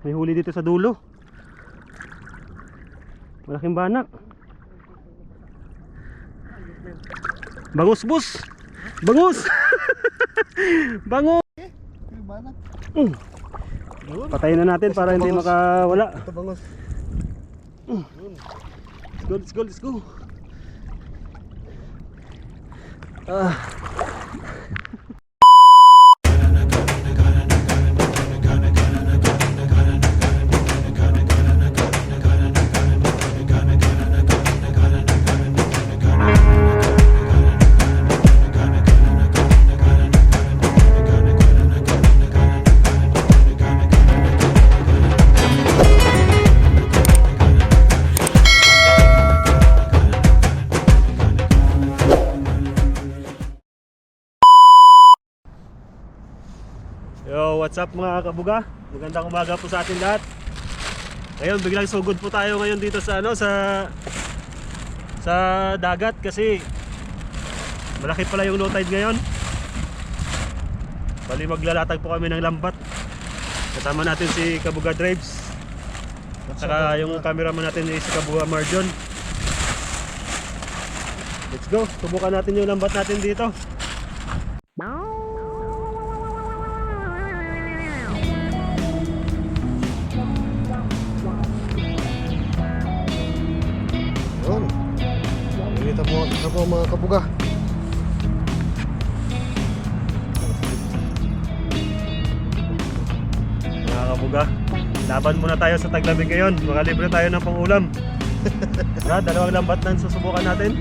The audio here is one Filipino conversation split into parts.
May huli dito sa dulo. Malaking banak. Bangus, boss. Bangus. Bangus. Banak. Patayin na natin para hindi makawala. Ito bangus. Let's go, let's go, let's go. Yo, what's up mga kabuga? Magandang umaga po sa atin lahat. Ngayon, biglang sugod po tayo ngayon dito sa sa dagat kasi malaki pala yung low tide ngayon. Bali maglalatag po kami ng lambat. Kasama natin si Kabuga Drives. At saka yung cameraman natin si Kabuga Marjon. Let's go, subukan natin yung lambat natin dito. Ito po mga kabuga. Mga kabuga, laban muna tayo sa taglamig ngayon. Makalibre tayo ng pangulam. Dalawang lambat na susubukan natin.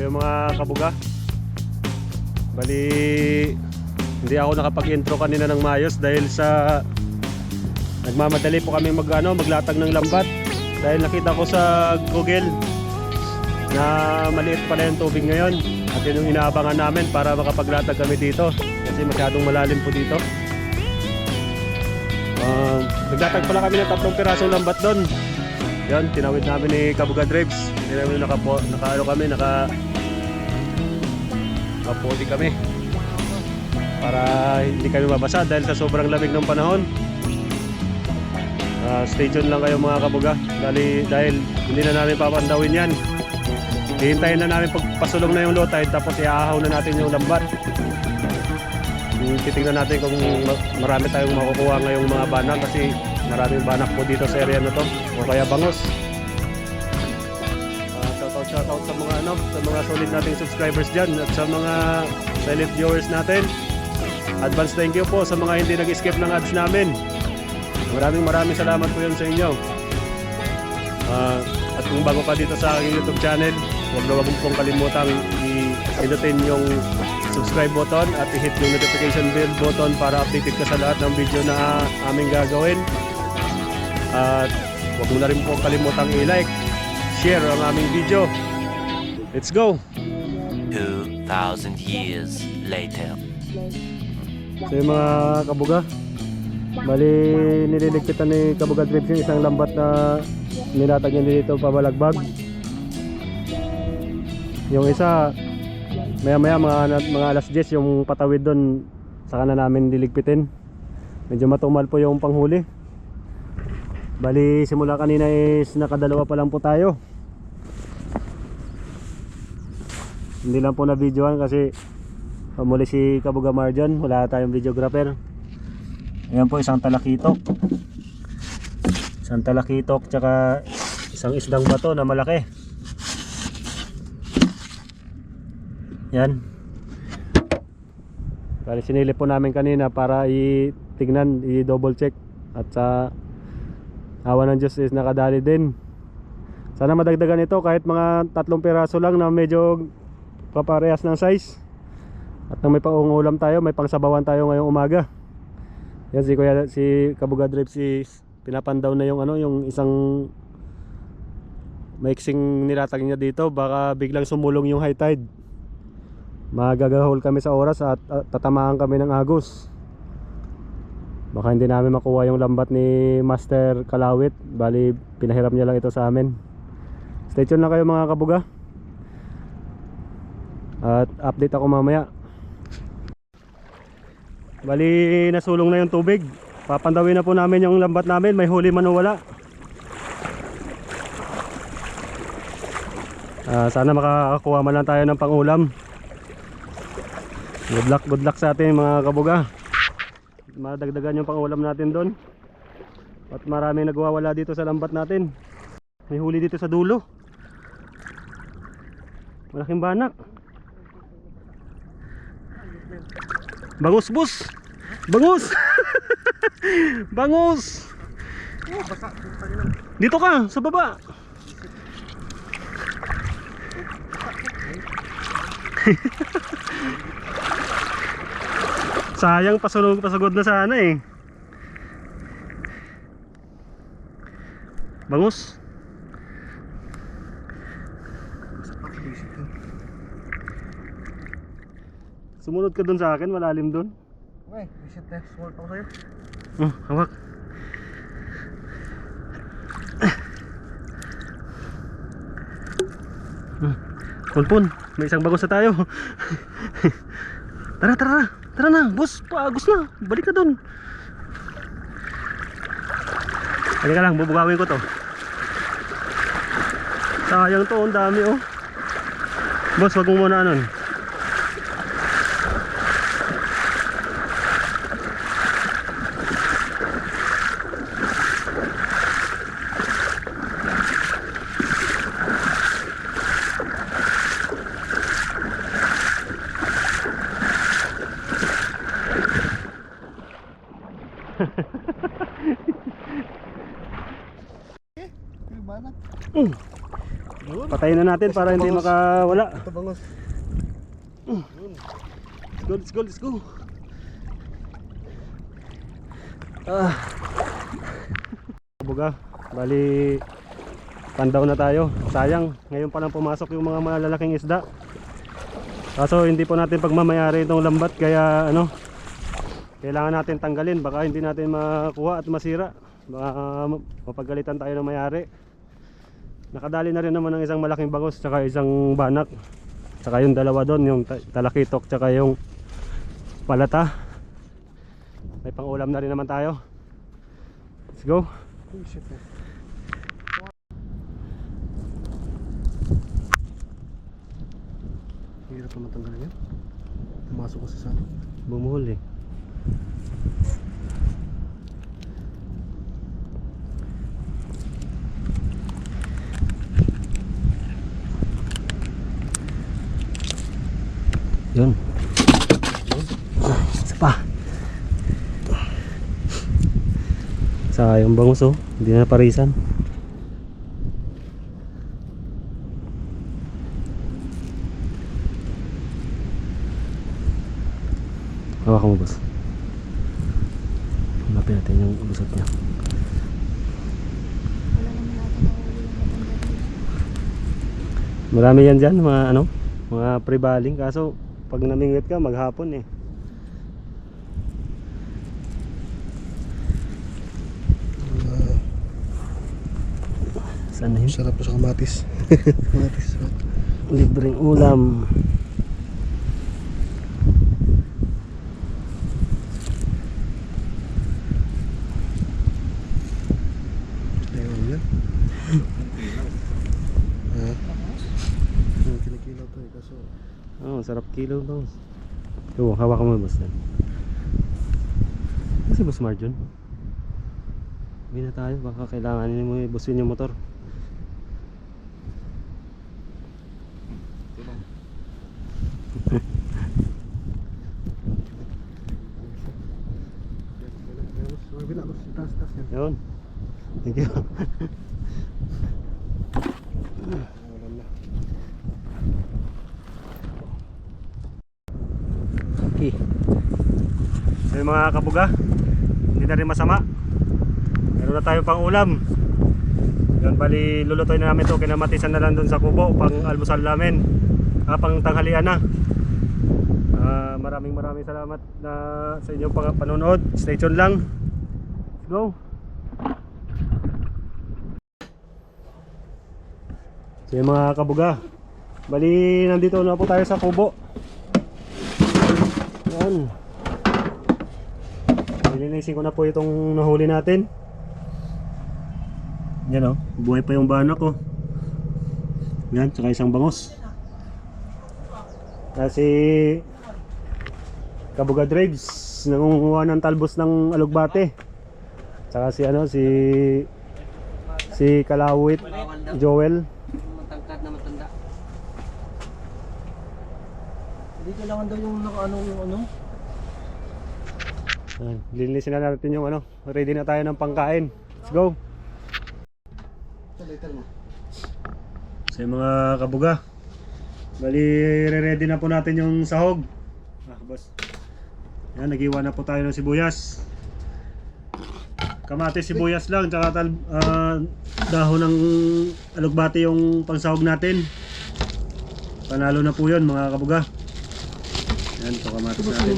Yung mga kabuga, bali hindi ako nakapag-intro kanina ng maayos dahil sa nagmamadali po kami maglatag ng lambat dahil nakita ko sa Google na maliit pala yung tubig ngayon at yun yung inaabangan namin para makapaglatag kami dito kasi masyadong malalim po dito. Naglatag pala kami ng 3 pirasong lambat doon. Yan, tinawid namin ni Kabuga Drives. Hindi namin nakaputi kami para hindi kami mabasa dahil sa sobrang lamig ng panahon. Stay tuned lang kayo mga kabuga dahil hindi na namin papandawin yan. Hihintayin na namin pagpasulong na yung low tide tapos iaahaw na natin yung lambat. Titingnan natin kung marami tayong makukuha ngayong mga banak kasi maraming banak po dito sa area na to o kaya bangus. Shoutout sa mga solid nating subscribers dyan at sa mga silent viewers natin. Advance thank you po sa mga hindi nag-skip ng ads namin. Maraming salamat po yun sa inyo. At kung bago ka dito sa aking YouTube channel, huwag pong kalimutang i-pindutin yung subscribe button at i-hit yung notification bell button para updated ka sa lahat ng video na aming gagawin. At huwag mo na rin pong kalimutang i-like, share ang aming video. Let's go! 2,000 years later. So yung mga kabuga, bali nililigpitan ni Kabuga Drives yung isang lambat na nilatag niya dito pabalagbag. Yung isa maya mga alas 10 yung patawid doon saka na namin liligpitin. Medyo matumal po yung panghuli. Bali simula kanina is nakadalawa pa lang po tayo. Hindi lang po na videoan kasi pamuli si Kabuga Marjon, wala tayong videographer. Ayan po isang talakitok. Isang talakitok tsaka isang isdang bato na malaki. Yan. Bali sinilip po namin kanina para i-tignan, i-double check. At sa awa ng Diyos is nakadali din. Sana madagdagan ito kahit mga 3 piraso lang na medyo kaparehas ng size. At nang may pangungulam tayo, may pangsabawan tayo ngayong umaga. Yan si Kabuga Drive, pinapandaw na yung ano, yung isang maiksing nilatag niya dito. Baka biglang sumulong yung high tide. Magagahol kami sa oras at tatamaan kami ng agos. Baka hindi namin makuha yung lambat ni Master Kalawit. Bali pinahiram niya lang ito sa amin. Stay tuned lang kayo mga kabuga. At update ako mamaya. Bali nasulong na yung tubig. Papandawin na po namin yung lambat namin. May huli man o wala. Sana makakakuha man lang tayo ng pangulam. Good luck sa atin mga kabuga. Madagdagan yung pangulam natin doon. At maraming nagwawala dito sa lambat natin. May huli dito sa dulo. Malaking banak. Bangus boss. Bangus. Bangus. Dito ka sa baba. Sayang, pasagod na sana eh. Bangus. Sumunod ka dun sa akin, malalim dun. Okay, visit na. Sumunod ako sa'yo. Hawak. Pun, may isang bangus na tayo. Tara na, boss, paagos na. Balik ka dun. Halika lang, bubugawin ko to. Sayang to, ang dami oh. Boss, wag mo muna anon. Banak. Patayin na natin para hindi makawala. Ito bangus. Let's go. Kabuga, bali pandaw na tayo. Sayang, ngayon pa lang pumasok yung mga malalaking isda. Kaso hindi po natin pagmamayari itong lambat, kaya ano, kailangan natin tanggalin. Baka hindi natin makuha at masira. Baka mapagalitan tayo ng mayari. Nakadali na rin naman ng isang malaking bangus tsaka isang banak. Tsaka yung dalawa doon, yung talakitok tsaka yung palata. May pangulam na rin naman tayo. Let's go. Visit na. Hirap na matanggal yan. Pumasok kasi sa ano. Bumuhol eh. Yun. Isa pa. Sayang bangus oh. Hindi na parisan. Hawakan mo boss. Hanapin natin yung lusot niya. Marami yan dyan, mga ano, mga pre-baling. Kaso pag namingwit ka maghapon eh. Saan na yun? Sarap po sa kamatis. Kamatis. Libreng ulam. Ayun yan. Kinikilaw to eh. Kaso Oh, sarap kilo bang. Oo, hawakan mo boss. Kasi boss Marjon. Uwi na tayo, baka kailangan mo i-busin yung motor. Yun. Thank you. So yung mga kabuga, hindi na rin masama. Meron na tayo pang ulam. Yun, bali lulutoy na namin ito, kinamatisan na lang dun sa kubo pang almusal namin, pang tanghalian na. Maraming salamat na sa inyong panonood. Stay tuned lang. Let's go. So yung mga kabuga, bali nandito na po tayo sa kubo. Yan, nilinisin ko na po itong nahuli natin. Yan o, buhay pa yung banak ko. Yan, tsaka isang bangos. Kasi Kabuga Drives nangunguha ng talbos ng alugbate. Tsaka si Kalawit Joel. Matangkad na matanda. Hindi kailangan daw yung ano. Linisin na natin yung ready na tayo ng pangkain. Let's go. So yung mga kabuga, bali ready na po natin yung sahog. Boss. Yan, nag-iwan na po tayo ng sibuyas. Kamatis, sibuyas lang, tsaka dahon ng alugbati yung pangsahog natin. Panalo na po yun mga kabuga. Yan, ito kamatis natin.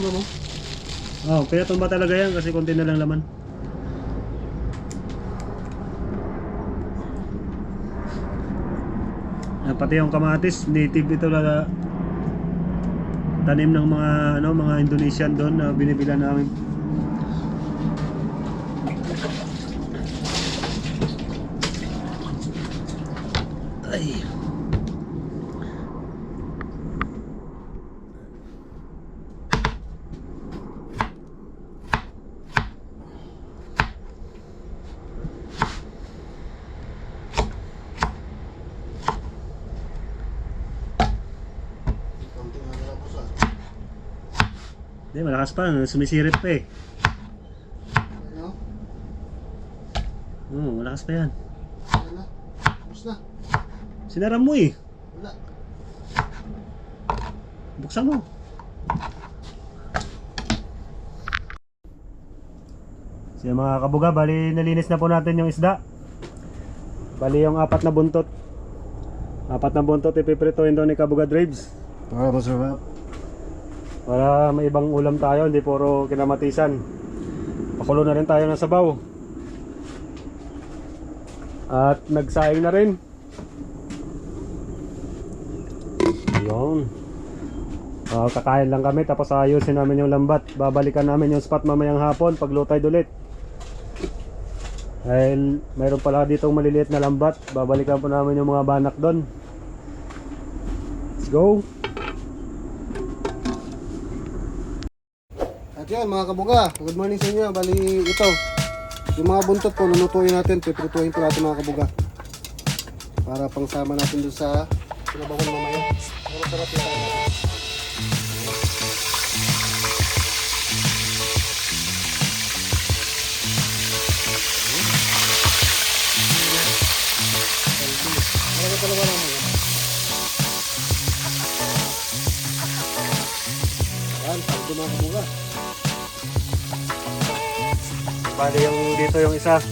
Kaya tumba talaga yan kasi konti na lang laman. Pati yung kamatis, native ito na tanim ng mga Indonesian doon na binibilan namin. Ay. Hindi, malakas pa, sumisirip pa eh. Malakas pa yan. Sinaram mo eh. Buksan mo. So yung mga kabuga, bali nalinis na po natin yung isda. Bali yung apat na buntot ipiprituin doon ni Kabuga Drives. Masarap. Para may ibang ulam tayo, hindi puro kinamatisan. Pakulo na rin tayo ng sabaw. At nagsaing na rin. Yun. Kakain lang kami tapos ayusin namin yung lambat. Babalikan namin yung spot mamayang hapon pag low tide ulit. Dahil mayroon pala ditong maliliit na lambat. Babalikan po namin yung mga banak doon. Let's go. At yan mga kabuga, good morning sa inyo. Bali ito, yung mga buntot po lulutuin natin, piprituhin po natin mga kabuga. Para pangsama natin doon sa sinabakon mamaya. Pero sarap yung tayo natin. Talaga talaga naman. Yan, paldo mga kabuga. Bali yung dito yung isa.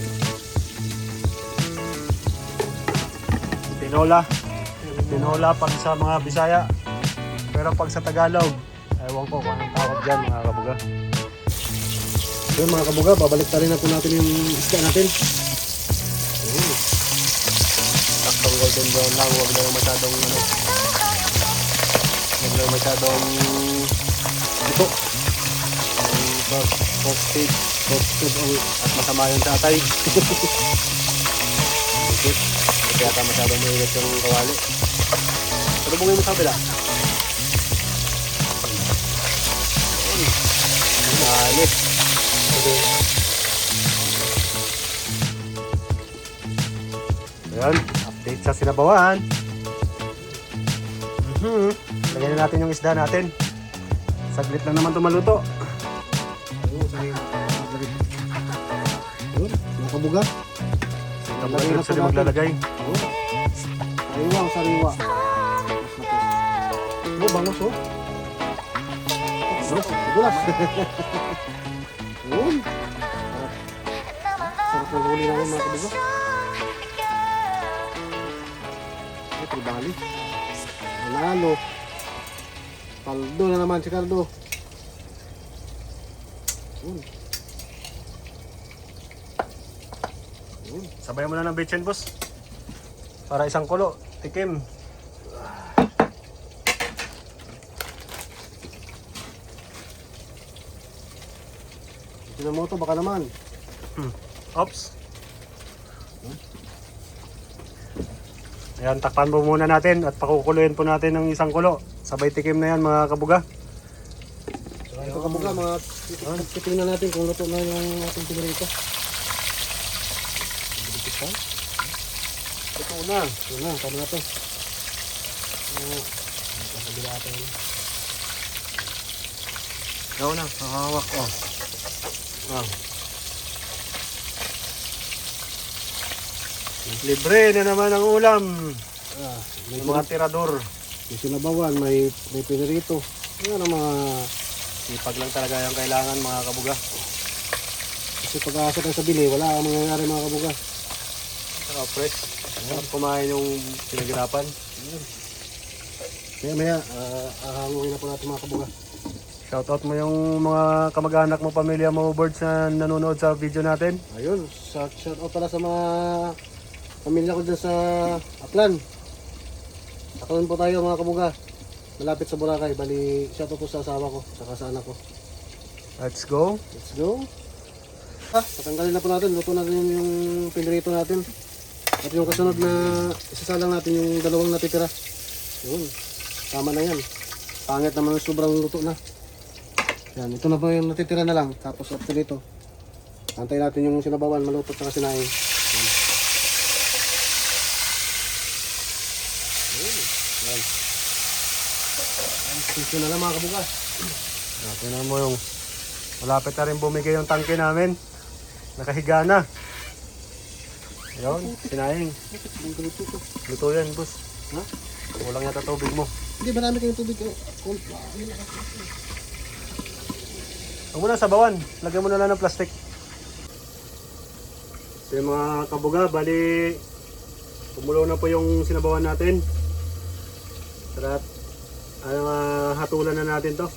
Tinola pag sa mga Bisaya. Pero pag sa Tagalog, ewan ko kung anong tawag dyan mga kabuga. So mga kabuga, babalik na rin na po natin yung isda natin. Saktong golden brown lang, huwag lang masyadong ito. Toasted at masama yun sa atay. Kaya ka masyadong mainit yung kawali. Pero bungin mo sa kapila. Mainit. Ayan, update sa sinabawan. Lagyan na natin yung isda natin. Saglit lang naman ito maluto. Mga kabuga, Kapag sila maglalagay. sariwa. Bangos oh. Dulas. Yun. Sarap ng huli namin mga kabuga. Ito, bali. Manalo. Paldo na naman si Cardo. Yun. Sabay mo na ng bitchin, boss. Para isang kulo. Tikim. Tinan mo ito, baka naman. Ops. Ayan, takpan po muna natin at pakukuluin po natin ng isang kulo. Sabay tikim na yan mga kabuga. Ito kabuga, mga titingnan natin kung luto na yung ating pinirito. Ito na. Ito na, tama na ito. Kabila natin. Ikaw na, nakahawak ko. Libre na naman ang ulam. May Yung mga tirador. may sinabawan, may pinirito. Yan ang mga... Sipag lang talaga yung kailangan mga kabuga. Kasi pag-aasa tayo sa bili, wala ang mangyayari mga kabuga. Saka fresh. Sarap kumain yung pinaghirapan. Maya, ahanguin na po natin mga kabuga. Shoutout mo yung mga kamag-anak mo, pamilya mo, birds na nanonood sa video natin. Ayun, shout out pala sa mga pamilya ko dyan sa Aklan. Aklan po tayo mga kabuga. Malapit sa Boracay. Bali, shout out po sa asawa ko, saka sa anak ko. Let's go. Let's go. Patanggalin na po natin. Luto natin yung pinirito natin. At yung kasunod na isasalang natin yung dalawang natitira. Yun. Tama na yan. Pangit naman sobrang luto na. Yan. Ito na po yung natitira na lang. Tapos after dito, antay natin yung sinabawan, maluto at sinaing. Yan. Yan. Yan. Na lang mga kabuga. Tingnan mo yung malapit na rin bumigay yung tangke namin. Nakahiga na. Ayun, sinaing. Luto yan, boss. Ha? Kulang yata tubig mo. Hindi, marami kayong tubig. Huwag mo na sabawan. Lagyan mo na lang ng plastic. So yung mga kabuga, bali kumulo na po yung sinabawan natin. Tara, hatulan na natin to.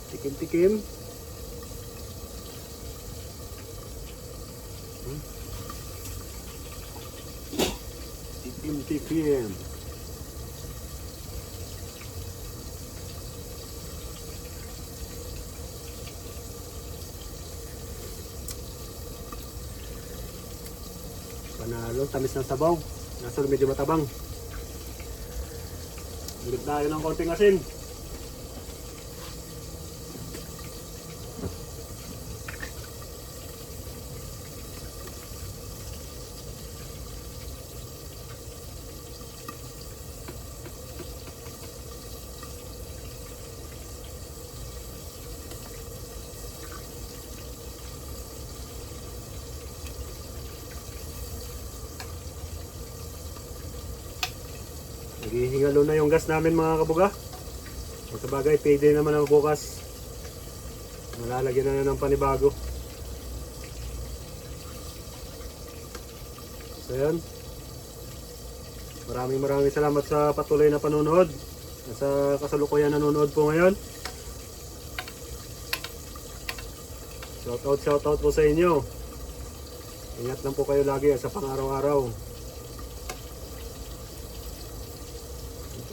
Tikim-tikim. Tikim-tikim. Panalo, tamis ng sabaw. Nasa medyo matabang. Ulit tayo ng konting asin. Naghihingalo na yung gas namin mga kabuga. At sa bagay, payday naman ang bukas. Malalagyan na ng panibago. So yun. Maraming salamat sa patuloy na panonood. At sa kasalukuyan nanonood po ngayon. Shoutout po sa inyo. Ingat lang po kayo lagi sa pang-araw-araw.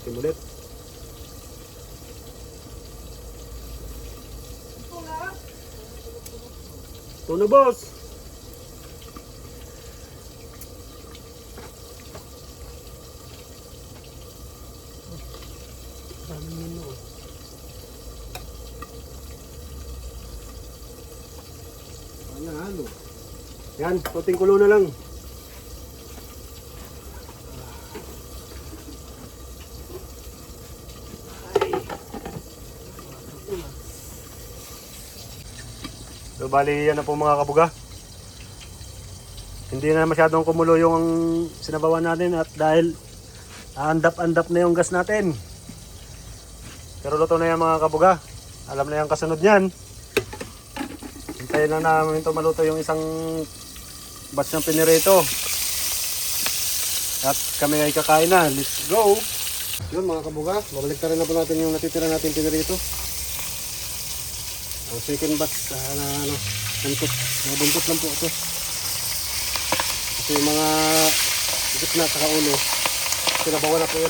Tikim ulit. Ito na, boss! Ano? Yan, konting kulo na lang. So bali yan na po mga kabuga. Hindi na masyadong kumulo yung sinabawan natin at dahil andap-andap na yung gas natin. Pero luto na yan mga kabuga. Alam na yung kasunod niyan. Hintayin lang namin ito maluto yung isang batch ng pinirito. At kami ay kakain na. Let's go! Yun mga kabuga, babalik na rin na po natin yung natitira natin pinirito. Ang second batch na buntot. Mga buntot lang po ito. Kasi yung mga gitna at saka ulo, sinabawan na po yun.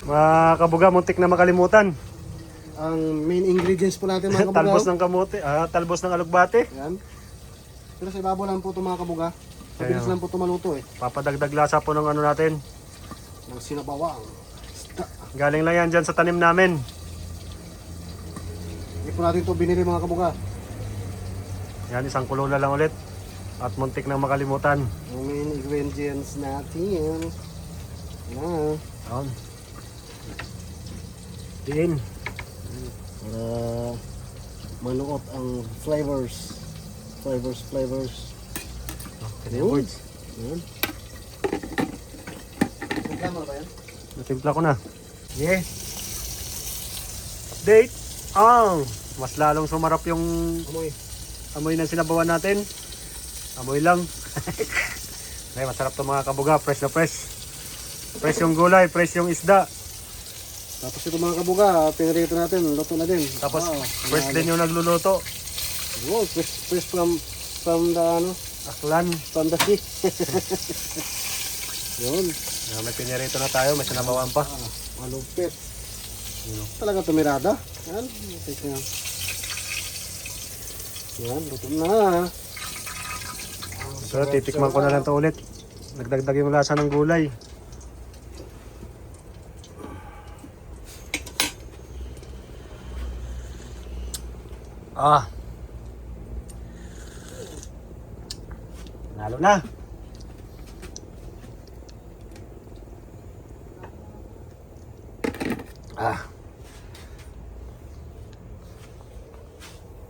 Mga kabuga, muntik na makalimutan. Ang main ingredients po natin mga kabuga. Talbos ng kamote, talbos ng alugbate. Yan. Pero sa ibabaw lang po ito mga kabuga. Mabilis Ayan. lang po ito maluto eh. Papadagdag lasa po ng ano natin. Ng sinabawang. Galing lang yan dyan sa tanim namin. Hindi po natin ito binili mga kabuga. Yan, isang kulo na lang ulit. At muntik na makalimutan. Ang main ingredients natin. Yan. Yan. Din. Para manuot ang flavors. Flavors. Okay, words. Yan. Tama ba yan? Natimpla ko na. Yeah. Date. Mas lalong sumarap yung Amoy. amoy ng sinabawan natin. Amoy lang. Ay, masarap to mga kabuga. Fresh na fresh. Fresh yung gulay, fresh yung isda. Tapos ito mga kabuga, pinarito natin, luto na din. Tapos Wow. fresh din yung nagluluto. Wow, fresh from the Aklan. from the sea. Yun. May pinirito na tayo, may sinabawan pa. Malupit. Talaga tumirada. Yan. Yan. Yan, luto na. So, titikman ko na lang to ulit. Nagdagdag yung lasa ng gulay. Nalo na.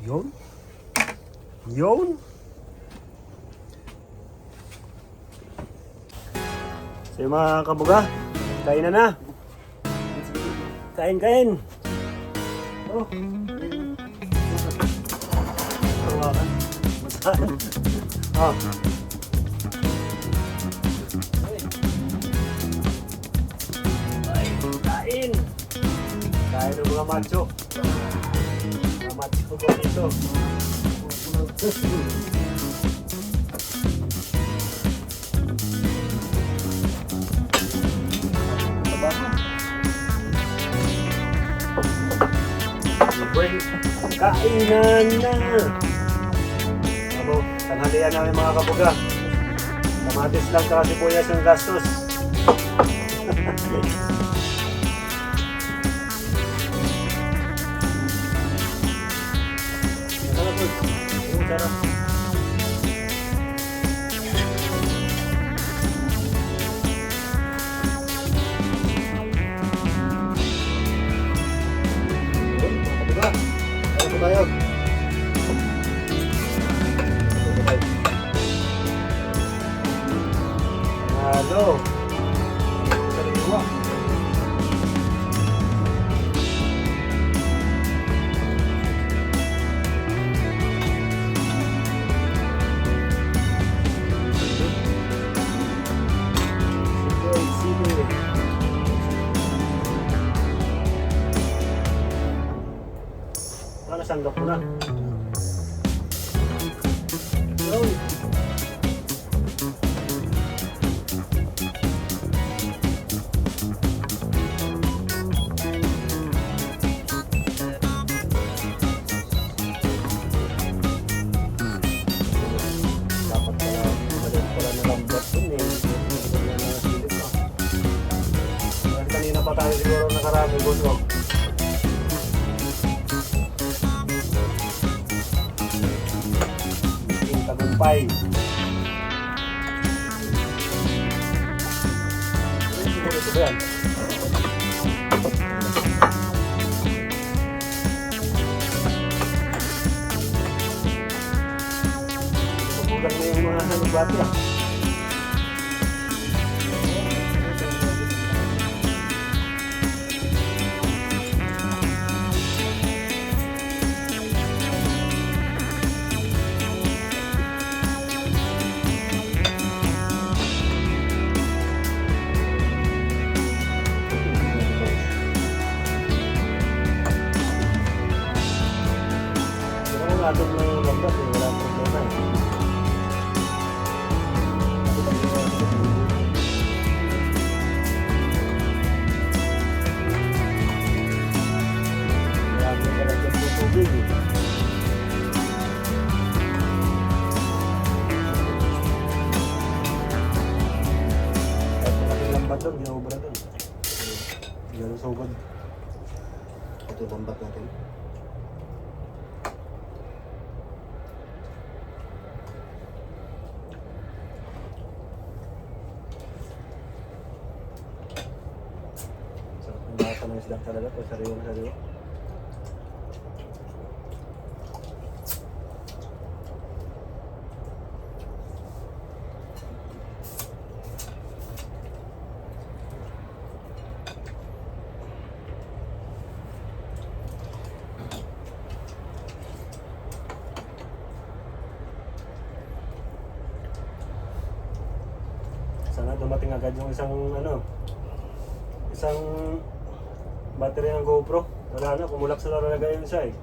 Yun. Yun. So yung mga kabuga, kain na. Kain. Oh. Hawakan. Masaan? Ah. Ay, kain. Kain ng mga macho. Mga macho ko dito. Kainan na! Ano, tanghalian namin mga kabuga. Kamatis lang sa sibuyas yung gastos. Tayo. Halo. Sariwa. Sanggap ko na. Yun. Dapat pala na lambat dun eh. Kanina pa tayo siguro nakarami busog. Tagumpay. Ito ba yan? Kulang na yung mga bati ah. patong ng lambat eh, wala problema eh. Marami ka lang dyan yung tubig eh. Kahit malaking lambat doon, ginaubra doon. Ganun sugod. Ito yung lambat natin. Sarap ng lasa ng isda talaga pag sariwa. Sana dumating agad yung isang battery ng GoPro. Wala na, pumulak sa talaga yung isa eh.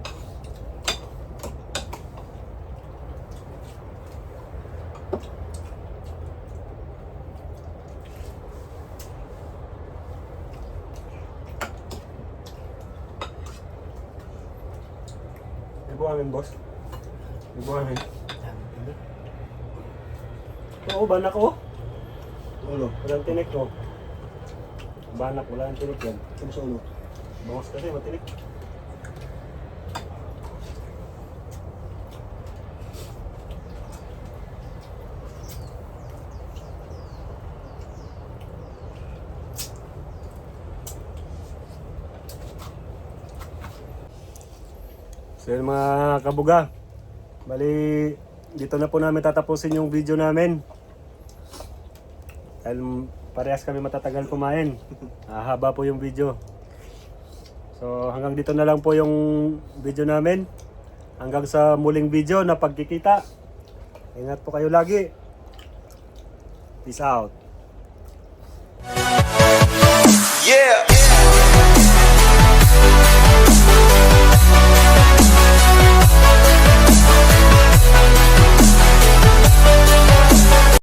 May buhangin, boss? May buhangin. Oo, banak oh. Ulo. Walang tinik oh. Banak, wala ang tinik yan. Saan sa ulo? Bangos kasi, matinik. So yun mga kabuga, bali dito na po namin tatapusin yung video namin. Dahil parehas kami matatagal kumain. Haba po yung video. So hanggang dito na lang po yung video namin. Hanggang sa muling video na pagkikita. Ingat po kayo lagi. Peace out. Yeah.